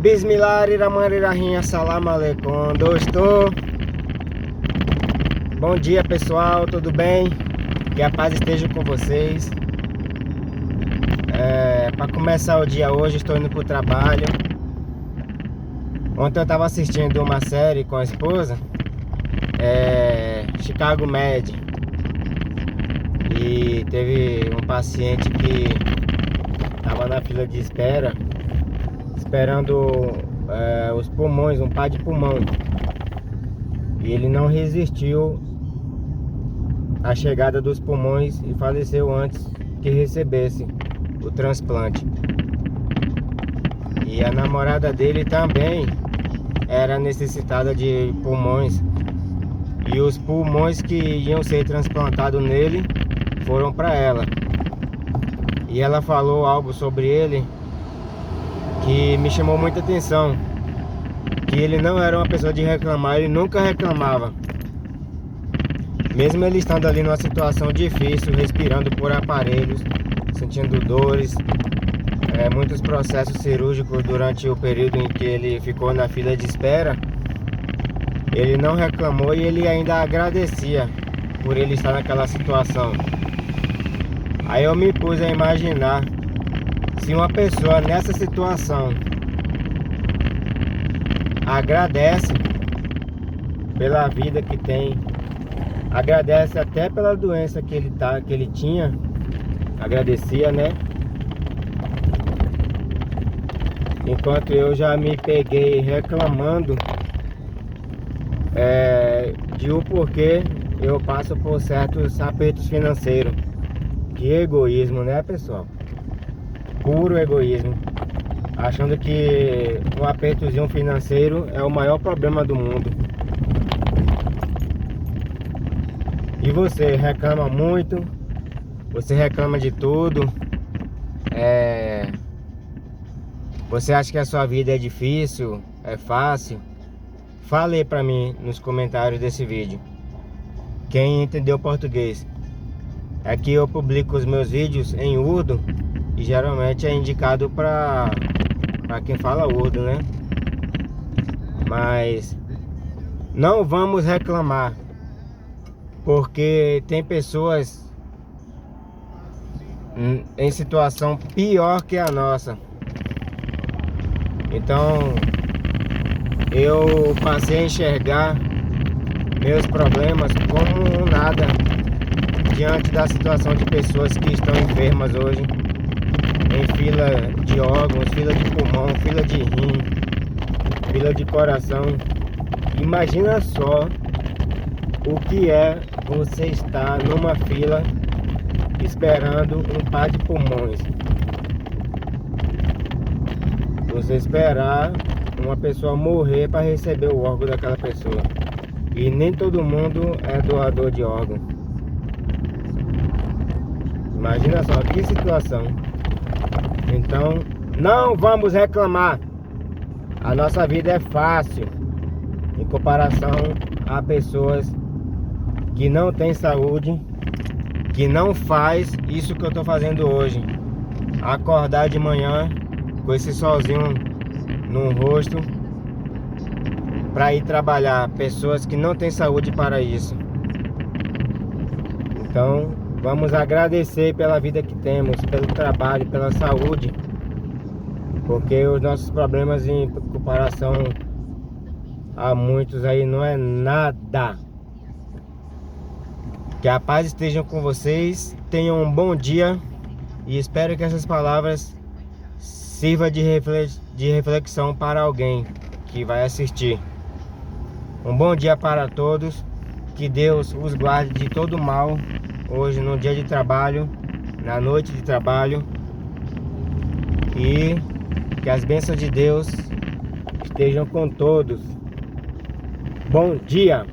Bismillahirrahmanirrahim, assalamu alaikum, dostô. Bom dia, pessoal, tudo bem? Que a paz esteja com vocês. Para começar o dia hoje, estou indo para o trabalho. Ontem eu estava assistindo uma série com a esposa, Chicago Med. E teve um paciente que estava na fila de espera, esperando os pulmões, um par de pulmão. E ele não resistiu à chegada dos pulmões e faleceu antes que recebesse o transplante. E a namorada dele também era necessitada de pulmões. E os pulmões que iam ser transplantados nele foram para ela. E ela falou algo sobre ele que me chamou muita atenção. Que ele não era uma pessoa de reclamar, ele nunca reclamava. Mesmo ele estando ali numa situação difícil, respirando por aparelhos, sentindo dores, muitos processos cirúrgicos durante o período em que ele ficou na fila de espera, ele não reclamou e ele ainda agradecia por ele estar naquela situação. Aí eu me pus a imaginar, se uma pessoa nessa situação agradece pela vida que tem, agradece até pela doença que ele tinha, agradecia, né? Enquanto eu já me peguei reclamando de o porquê eu passo por certos apertos financeiros. Que egoísmo, né, pessoal? Puro egoísmo. Achando que um apertozinho financeiro é o maior problema do mundo. E você reclama muito? Você reclama de tudo? Você acha que a sua vida é difícil? É fácil? Fale aí pra mim nos comentários desse vídeo. Quem entendeu português. Aqui eu publico os meus vídeos em urdu e geralmente é indicado para quem fala urdu, né? Mas não vamos reclamar, porque tem pessoas em situação pior que a nossa. Então eu passei a enxergar meus problemas como nada diante da situação de pessoas que estão enfermas hoje, em fila de órgãos, fila de pulmão, fila de rim, fila de coração. Imagina só o que é você estar numa fila esperando um par de pulmões. Você esperar uma pessoa morrer para receber o órgão daquela pessoa. E nem todo mundo é doador de órgão. Imagina só que situação. Então, não vamos reclamar. A nossa vida é fácil em comparação a pessoas que não têm saúde, que não faz isso que eu estou fazendo hoje. Acordar de manhã com esse solzinho no rosto para ir trabalhar. Pessoas que não têm saúde para isso. Então, vamos agradecer pela vida que temos, pelo trabalho, pela saúde, porque os nossos problemas em comparação a muitos aí não é nada. Que a paz esteja com vocês, tenham um bom dia e espero que essas palavras sirvam de reflexão para alguém que vai assistir. Um bom dia para todos, que Deus os guarde de todo mal hoje no dia de trabalho, na noite de trabalho, e que as bênçãos de Deus estejam com todos. Bom dia!